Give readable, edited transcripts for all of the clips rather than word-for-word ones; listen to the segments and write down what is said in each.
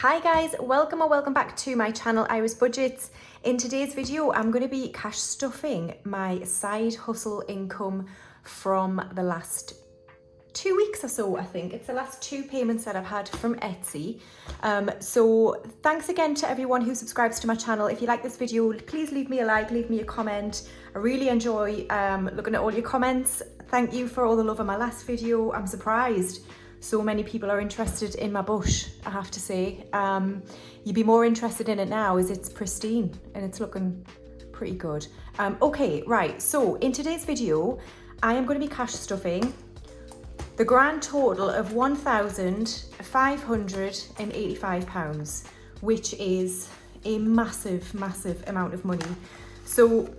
Hi guys, welcome or welcome back to my channel Iris Budgets. In today's video I'm going to be cash stuffing my side hustle income from the last 2 weeks or so. I think it's the last 2 payments that I've had from Etsy. So thanks again to everyone who subscribes to my channel. If you like this video, please leave me a like, leave me a comment. I really enjoy looking at all your comments. Thank you for all the love on my last video. I'm surprised so many people are interested in my bush, I have to say. You'd be more interested in it now as it's pristine and it's looking pretty good. Okay, right, so in today's video, I am going to be cash stuffing the grand total of £1,585, which is a massive, massive amount of money. So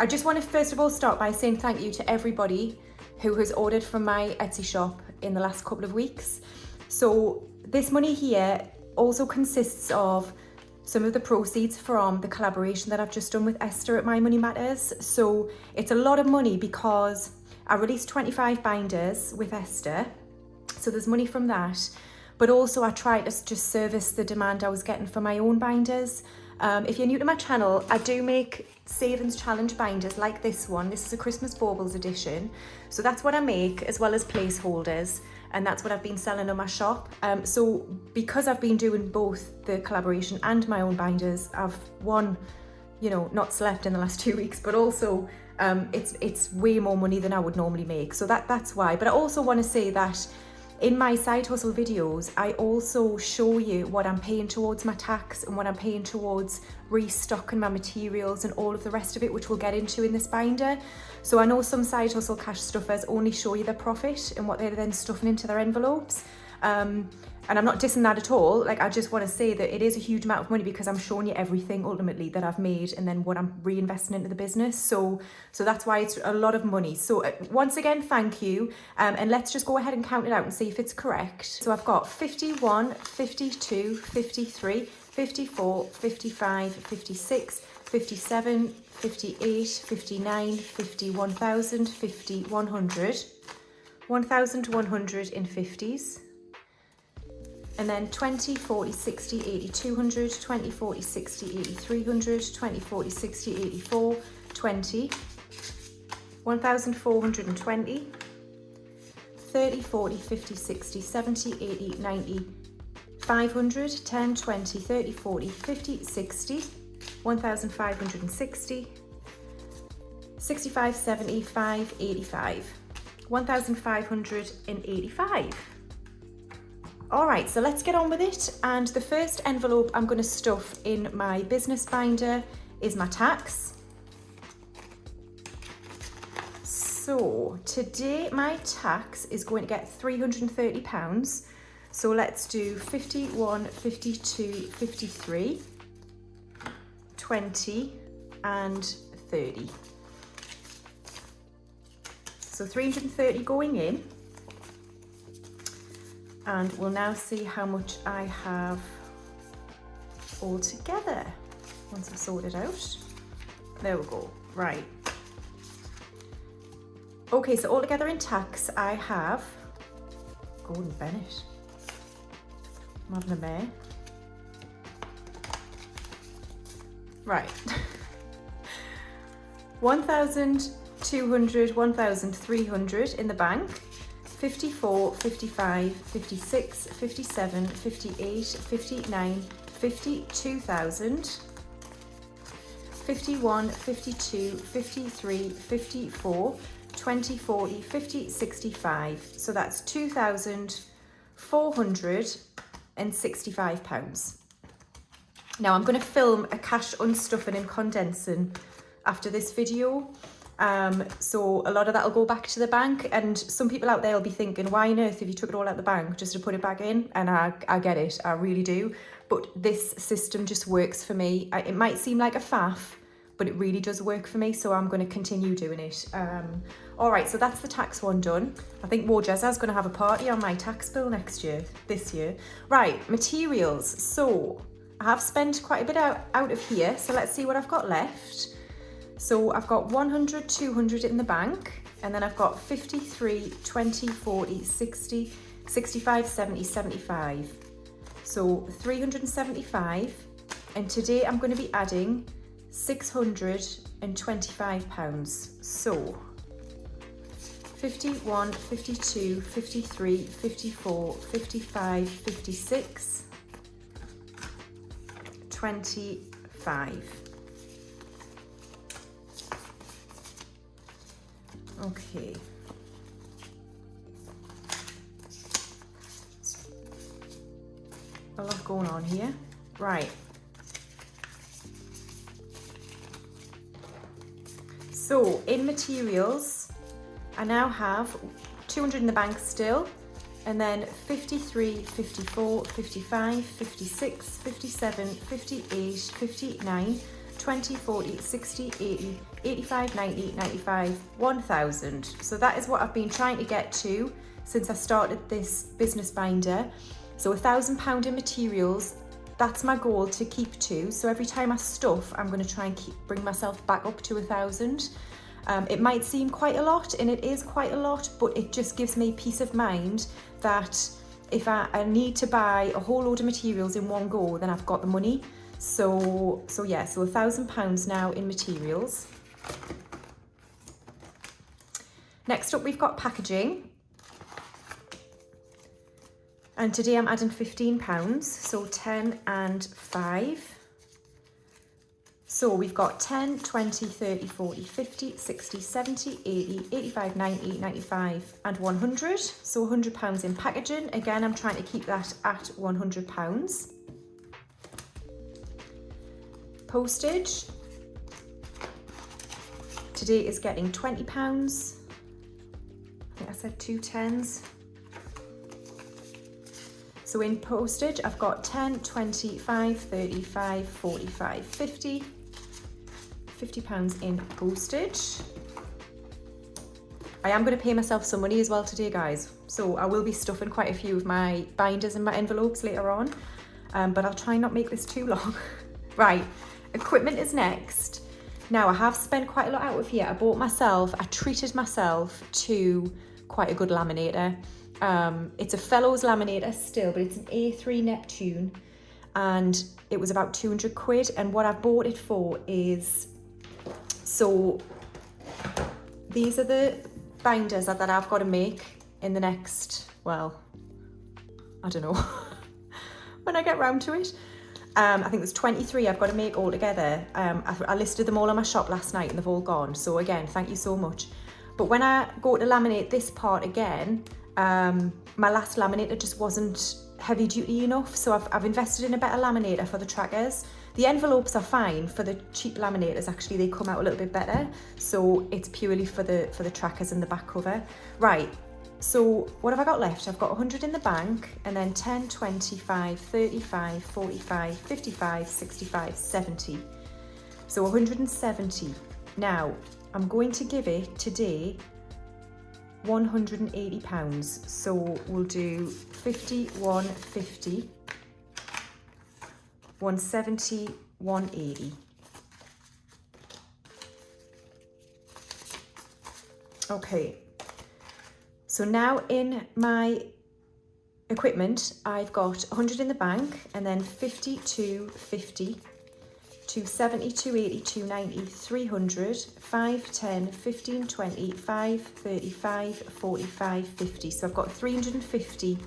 I just want to first of all start by saying thank you to everybody who has ordered from my Etsy shop in the last couple of weeks. So this money here also consists of some of the proceeds from the collaboration that I've just done with Esther at My Money Matters. So it's a lot of money because I released 25 binders with Esther. So there's money from that. But also I try to just service the demand I was getting for my own binders. If you're new to my channel, I do make savings challenge binders like this one. This is a Christmas Baubles edition. So that's what I make, as well as placeholders. And that's what I've been selling on my shop. So because I've been doing both the collaboration and my own binders, I've not slept in the last 2 weeks, but also it's way more money than I would normally make. So that's why. But I also want to say that in my side hustle videos, I also show you what I'm paying towards my tax and what I'm paying towards restocking my materials and all of the rest of it, which we'll get into in this binder. So I know some side hustle cash stuffers only show you their profit and what they're then stuffing into their envelopes. And I'm not dissing that at all. Like, I just want to say that it is a huge amount of money because I'm showing you everything ultimately that I've made and then what I'm reinvesting into the business. So that's why it's a lot of money. So once again, thank you. And let's just go ahead and count it out and see if it's correct. So I've got 51, 52, 53, 54, 55, 56, 57, 58, 59, 50, 1,000, 50, 100, 1,100 in 50s. And then 20, 40, 60, 80, 200, 20, 40, 60, 80, 300, 20, 40, 60, 84, 20, 1,420, 30, 40, 50, 60, 70, 80, 90, 500, 10, 20, 30, 40, 50, 60, 1,560, 65, 75, 85, 1,585. All right, so let's get on with it. And the first envelope I'm going to stuff in my business binder is my tax. So today my tax is going to get £330. So let's do 51, 52, 53, 20 and 30. So 330 going in. And we'll now see how much I have all together once I've sorted out. There we go, right. Okay, so all together in tax, I have Gordon Bennett. I'm having a mare. Right. 1,200, 1,300 in the bank. 54, 55, 56, 57, 58, 59, 50, 2,000, 51, 52, 53, 54, 20, 40, 50, 65. So that's £2,465. Now I'm going to film a cash unstuffing and condensing after this video. So a lot of that will go back to the bank, and some people out there will be thinking, why on earth have you took it all out the bank just to put it back in? And I get it, I really do, but this system just works for me. It might seem like a faff, but it really does work for me, so I'm going to continue doing it. All right, so that's the tax one done. I think Wojeza's going to have a party on my tax bill this year. Right, materials. So I have spent quite a bit out of here, so let's see what I've got left. So I've got 100, 200 in the bank, and then I've got 53, 20, 40, 60, 65, 70, 75. So 375, and today I'm going to be adding £625. So 51, 52, 53, 54, 55, 56, 25. Okay. A lot going on here. Right. So in materials, I now have 200 in the bank still, and then 53, 54, 55, 56, 57, 58, 59, 20, 40, 60, 80, 85, 90, 95, 1000. So that is what I've been trying to get to since I started this business binder. So £1,000 in materials, that's my goal to keep to. So every time I stuff, I'm going to try and bring myself back up to 1,000. It might seem quite a lot, and it is quite a lot, but it just gives me peace of mind that if I need to buy a whole load of materials in one go, then I've got the money. So yeah, so £1,000 now in materials. Next up, we've got packaging. And today I'm adding £15, so 10 and 5. So we've got 10, 20, 30, 40, 50, 60, 70, 80, 85, 90, 95 and 100. So £100 in packaging. Again, I'm trying to keep that at £100. Postage. Today is getting £20. I think I said 2 10s. So in postage, I've got 10, 25, 35, 45, 50. £50 in postage. I am going to pay myself some money as well today, guys. So I will be stuffing quite a few of my binders in my envelopes later on. But I'll try not make this too long. Right, equipment is next. Now I have spent quite a lot out of here. I treated myself to quite a good laminator. It's a Fellows laminator still, but it's an A3 Neptune, and it was about 200 quid. And what I've bought it for is, so these are the binders that I've got to make in the next, well, I don't know, when I get round to it. I think there's 23 I've got to make all together. I listed them all on my shop last night and they've all gone. So again, thank you so much. But when I go to laminate this part again, my last laminator just wasn't heavy duty enough, so I've invested in a better laminator for the trackers. The envelopes are fine. For the cheap laminators, actually they come out a little bit better, so it's purely for the trackers and the back cover. Right, so what have I got left? I've got 100 in the bank, and then 10, 25, 35, 45, 55, 65, 70. So 170. Now I'm going to give it today £180. So we'll do 50, 150, 170, 180. Okay, so now in my equipment, I've got 100 in the bank, and then 50, 250, 270, 280, 290, 300, 5, 10, 15, 20, 5, 35, 45, 50. So I've got 350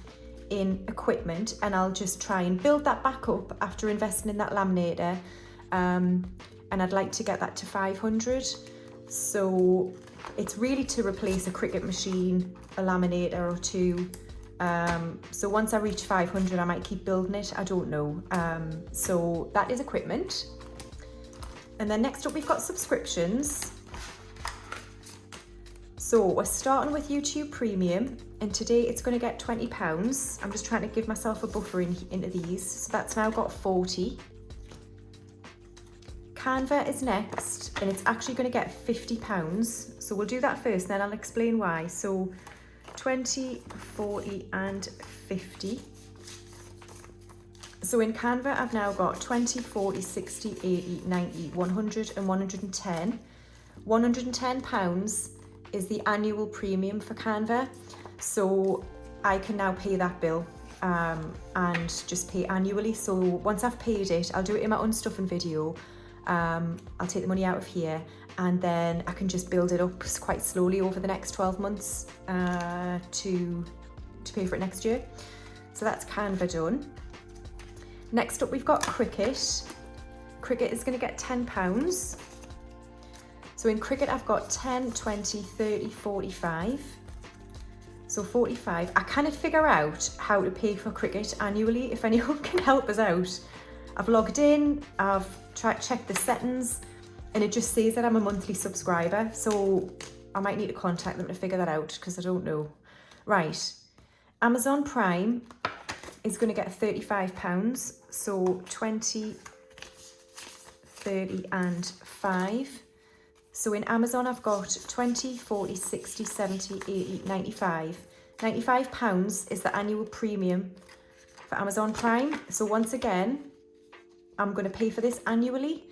in equipment, and I'll just try and build that back up after investing in that laminator. And I'd like to get that to 500. So it's really to replace a Cricut machine, a laminator or two. So once I reach 500, I might keep building it. I don't know. So that is equipment. And then next up, we've got subscriptions. So we're starting with YouTube Premium, and today it's going to get £20. I'm just trying to give myself a buffer into these. So that's now got 40. Canva is next, and it's actually going to get £50. So we'll do that first, then I'll explain why. So 20, 40 and 50. So in Canva, I've now got 20, 40, 60, 80, 90, 100 and 110. £110 is the annual premium for Canva. So I can now pay that bill. and just pay annually. So once I've paid it, I'll do it in my unstuffing video. I'll take the money out of here, and then I can just build it up quite slowly over the next 12 months to pay for it next year. So that's Canva done. Next up, we've got Cricut. Cricut is going to get £10. So in Cricut, I've got 10, 20, 30, 45. So 45. I cannot figure out how to pay for Cricut annually. If anyone can help us out. I've logged in, I've checked the settings, and it just says that I'm a monthly subscriber. So I might need to contact them to figure that out because I don't know. Right. Amazon Prime is going to get £35. So 20, 30 and 5. So in Amazon, I've got 20, 40, 60, 70, 80, 95. £95 is the annual premium for Amazon Prime. So once again, I'm going to pay for this annually,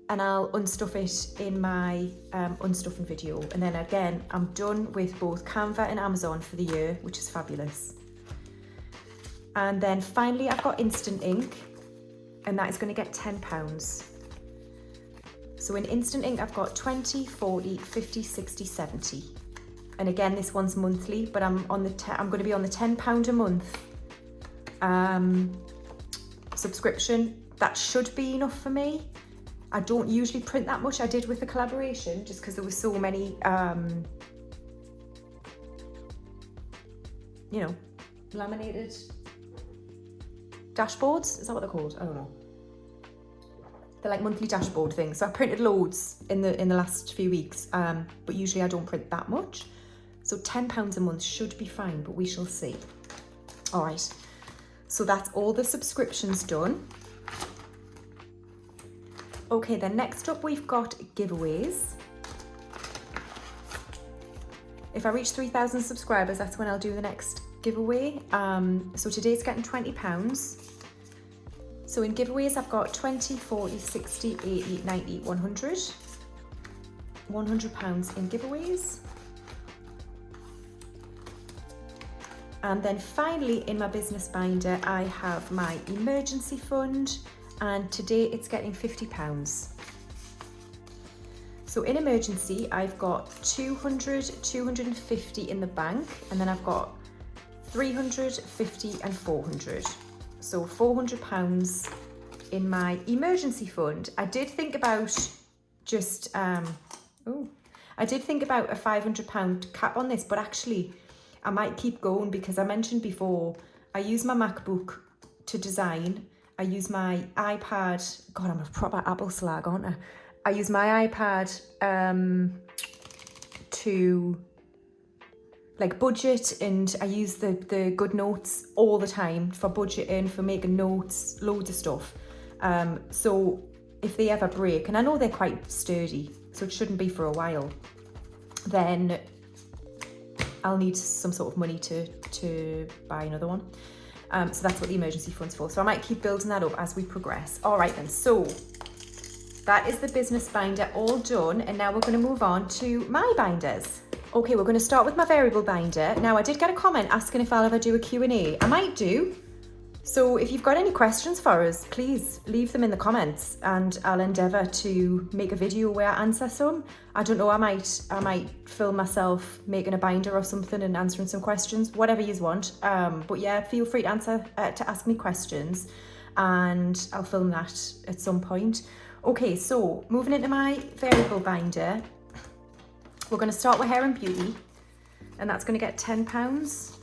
and I'll unstuff it in my unstuffing video. And then again, I'm done with both Canva and Amazon for the year, which is fabulous. And then finally, I've got Instant Ink, and that is going to get £10. So in Instant Ink, I've got 20, 40, 50, 60, 70. And again, this one's monthly, but I'm going to be on the £10 a month subscription. That should be enough for me. I don't usually print that much. I did with the collaboration just because there were so many, you know, laminated dashboards. Is that what they're called? I don't know. They're like monthly dashboard things. So I printed loads in the last few weeks, but usually I don't print that much. So £10 a month should be fine, but we shall see. All right, so that's all the subscriptions done. Okay, then next up we've got giveaways. If I reach 3,000 subscribers, that's when I'll do the next giveaway. So today's getting £20. So in giveaways, I've got 20, 40, 60, 80, 90, 100. £100 in giveaways. And then finally in my business binder, I have my emergency fund, and today it's getting £50. So in emergency, I've got 200, 250 in the bank, and then I've got 300, 50 and 400. So £400 in my emergency fund. I did think about just, I did think about a £500 cap on this, but actually I might keep going because I mentioned before, I use my MacBook to design. I use my iPad. God, I'm a proper Apple slag, aren't I? I use my iPad to like budget, and I use the GoodNotes all the time for budgeting, for making notes, loads of stuff. So if they ever break, and I know they're quite sturdy, so it shouldn't be for a while, then I'll need some sort of money to buy another one. So that's what the emergency fund's for. So I might keep building that up as we progress. All right then, so that is the business binder all done. And now we're going to move on to my binders. Okay, we're going to start with my variable binder. Now I did get a comment asking if I'll ever do a Q&A. I might do. So if you've got any questions for us, please leave them in the comments and I'll endeavour to make a video where I answer some. I don't know, I might film myself making a binder or something and answering some questions, whatever you want. But yeah, feel free to ask me questions and I'll film that at some point. Okay, so moving into my variable binder, we're going to start with Hair and Beauty, and that's going to get £10.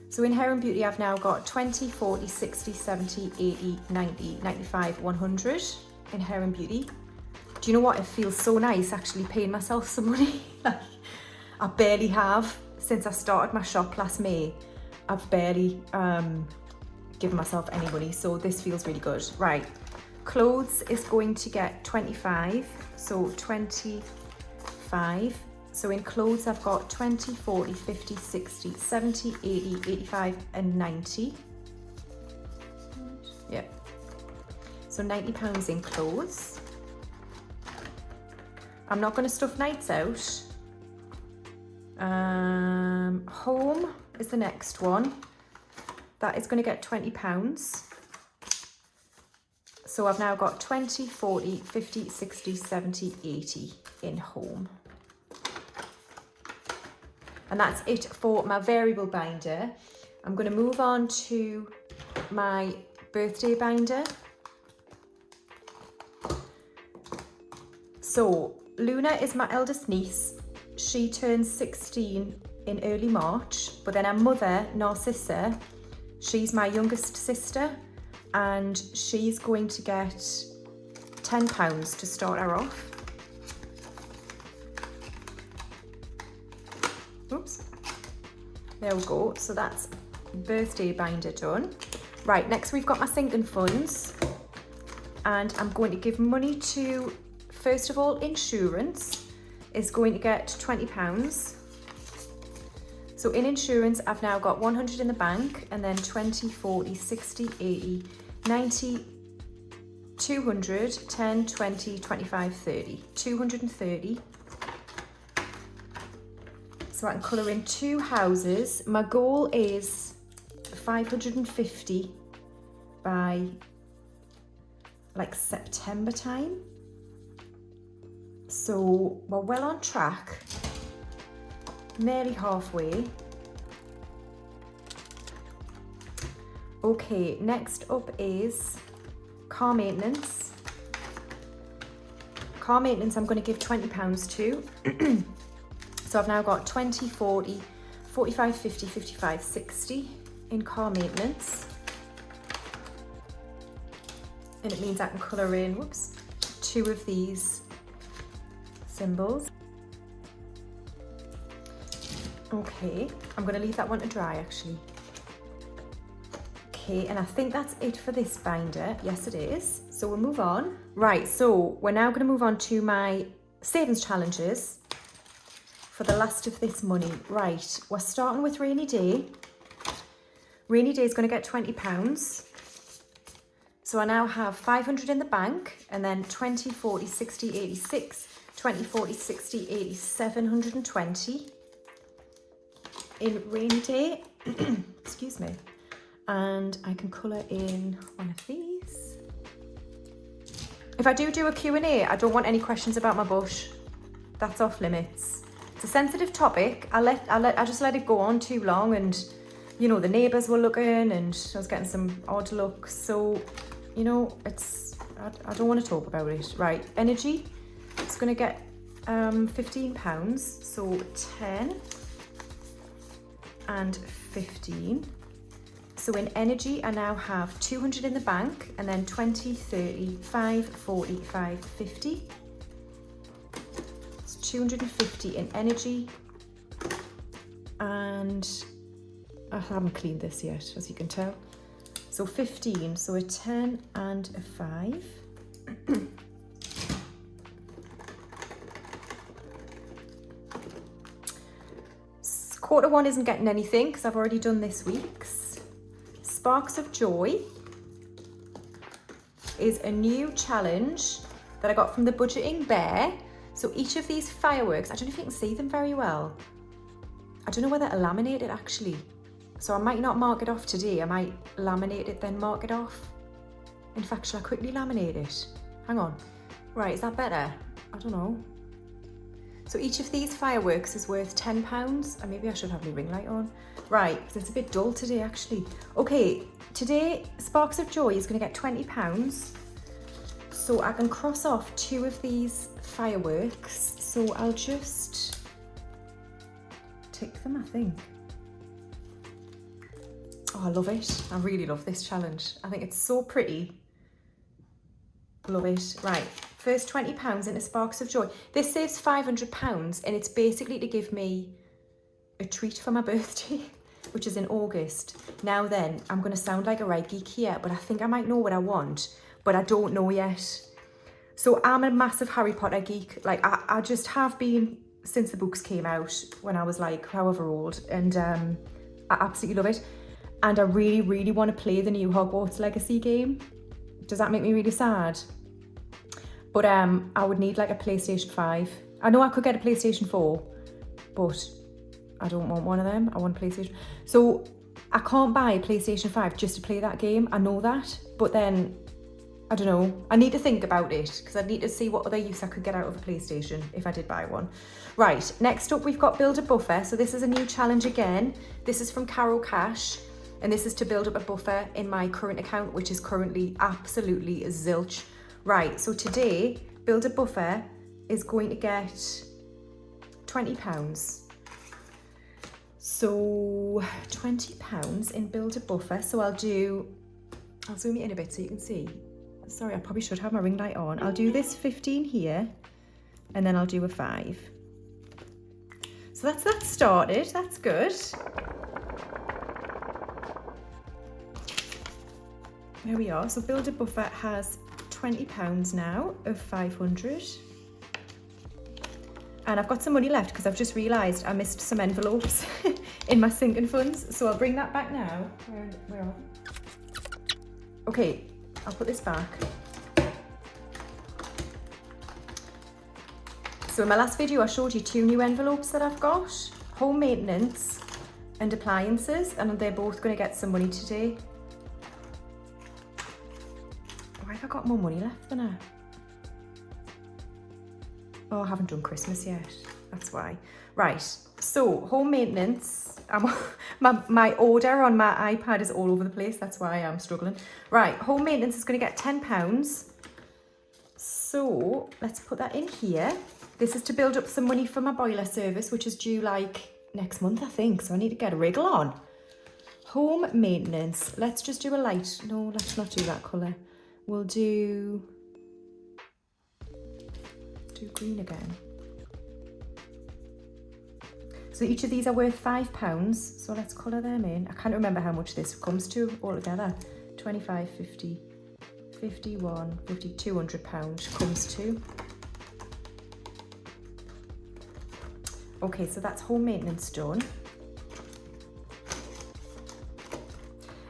So in Hair and Beauty, I've now got 20, 40, 60, 70, 80, 90, 95, 100 in Hair and Beauty. Do you know what? It feels so nice actually paying myself some money. Like, I barely have, since I started my shop last May, I've barely given myself any money. So this feels really good. Right. Clothes is going to get 25. So 25. So in clothes, I've got 20, 40, 50, 60, 70, 80, 85 and 90. Yeah. So £90 in clothes. I'm not going to stuff nights out. Home is the next one. that is going to get £20. So I've now got 20, 40, 50, 60, 70, 80 in home. And that's it for my variable binder. I'm going to move on to my birthday binder. So Luna is my eldest niece. She turns 16 in early March, but then her mother, Narcissa, she's my youngest sister, and she's going to get £10 to start her off. Oops. There we go. So that's birthday binder done. Right, next we've got my sinking funds, and I'm going to give money to, first of all, insurance is going to get £20. So in insurance, I've now got 100 in the bank, and then 20, 40, 60, 80, 90, 200, 10, 20, 25, 30, 230. So I can colour in 2 houses. My goal is 550 by like September time. So we're well on track, nearly halfway. Okay, next up is car maintenance. Car maintenance I'm going to give £20 to. So I've now got 20, 40, 45, 50, 55, 60 in car maintenance. And it means I can colour in, whoops, 2 of these symbols. Okay, I'm going to leave that one to dry actually. Okay, and I think that's it for this binder. Yes, it is. So we'll move on. Right, so we're now going to move on to my savings challenges for the last of this money. Right, we're starting with Rainy Day. Rainy Day is going to get £20. So I now have 500 in the bank, and then 20, 40, 60, 86, 20, 40, 60, 80, 720 in Rainy Day. Excuse me. And I can colour in one of these. If I do a Q&A, I don't want any questions about my bush. That's off limits. It's a sensitive topic. I just let it go on too long, and you know, the neighbours were looking and I was getting some odd looks. So, you know, I don't want to talk about it. Right, energy, it's going to get £15. So 10 and 15. So in energy, I now have 200 in the bank, and then 20, 30, 5, 40, 5, 50. It's 250 in energy. And I haven't cleaned this yet, as you can tell. So 15, so a 10 and a 5. Q1 isn't getting anything because I've already done this week's. Sparks of Joy is a new challenge that I got from the Budgeting Bear. So each of these fireworks, I don't know if you can see them very well. I don't know whether to laminate it actually. So I might not mark it off today. I might laminate it, then mark it off. In fact, shall I quickly laminate it? Hang on. Right, is that better? I don't know. So each of these fireworks is worth £10. And maybe I should have my ring light on. Right, because it's a bit dull today actually. Okay, today Sparks of Joy is going to get £20. So I can cross off 2 of these fireworks. So I'll just tick them, I think. Oh, I love it. I really love this challenge. I think it's so pretty. Love it. Right, first £20 into Sparks of Joy. This saves £500, and it's basically to give me a treat for my birthday, which is in August. Now then, I'm going to sound like a right geek here, but I think I might know what I want, but I don't know yet. So I'm a massive Harry Potter geek. Like, I just have been since the books came out when I was like however old, and I absolutely love it. And I really, really want to play the new Hogwarts Legacy game. Does that make me really sad? But I would need like a PlayStation 5. I know I could get a PlayStation 4, but I don't want one of them. I want a PlayStation. So I can't buy a PlayStation 5 just to play that game. I know that, but then, I don't know. I need to think about it because I need to see what other use I could get out of a PlayStation if I did buy one. Right, next up we've got Build a Buffer. So this is a new challenge again. This is from Carol Cash, and this is to build up a buffer in my current account, which is currently absolutely zilch. Right, so today, Build a Buffer is going to get £20. So £20 in Build a Buffer. So I'll zoom it in a bit so you can see. Sorry, I probably should have my ring light on. I'll do this 15 here, and then I'll do a 5. So that's that started, that's good. There we are, so Build a Buffer has £20 now of 500. And I've got some money left because I've just realised I missed some envelopes in my sinking funds. So I'll bring that back now. Where are they? Okay, I'll put this back. So in my last video, I showed you 2 new envelopes that I've got. Home maintenance and appliances, and they're both going to get some money today. Why have I got more money left than I? Oh, I haven't done Christmas yet. That's why. Right, so home maintenance. My order on my iPad is all over the place. That's why I'm struggling. Right, home maintenance is going to get £10. So let's put that in here. This is to build up some money for my boiler service, which is due like next month, I think. So I need to get a wriggle on. Home maintenance. Let's just do a light. No, let's not do that colour. We'll do green again. So each of these are worth £5. So let's colour them in. I can't remember how much this comes to altogether. 25, 50, 51, 50, £200 comes to. Okay, so that's home maintenance done.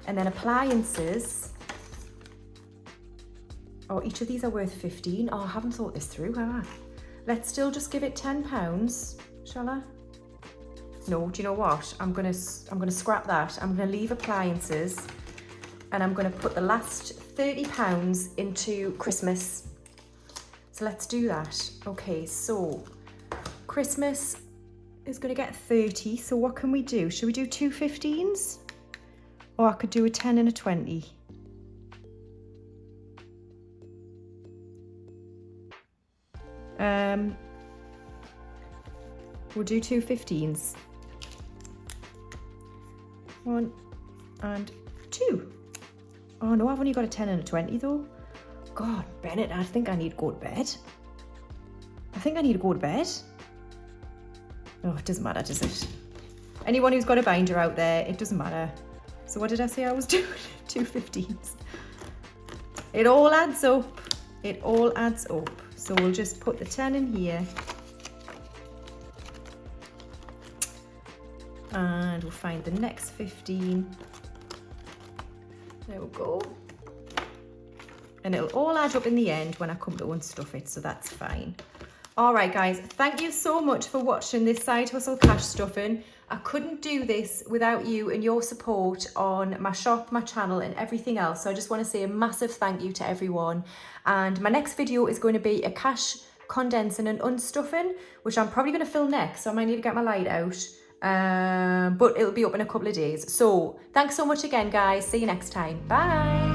And then appliances. Oh, each of these are worth 15. Oh, I haven't thought this through, have I? Let's still just give it £10, shall I? No, do you know what? I'm gonna scrap that. I'm gonna leave appliances, and I'm gonna put the last £30 into Christmas. So let's do that. Okay, so Christmas is gonna get 30. So what can we do? Should we do 2 15s? Or I could do a 10 and a 20. We'll do 2 15s. 1 and 2. Oh no, I've only got a 10 and a 20 though. God, Bennett, I think I need to go to bed. Oh, it doesn't matter, does it? Anyone who's got a binder out there, it doesn't matter. So what did I say I was doing? 2 15s. It all adds up. It all adds up. So we'll just put the 10 in here. And we'll find the next 15. There we go. And it'll all add up in the end when I come to unstuff it, so that's fine. All right, guys, thank you so much for watching this Side Hustle Cash Stuffing. I couldn't do this without you and your support on my shop, my channel, and everything else. So I just want to say a massive thank you to everyone. And my next video is going to be a cash condensing and unstuffing, which I'm probably going to film next. So I might need to get my light out. But it'll be up in a couple of days. So thanks so much again, guys. See you next time. Bye.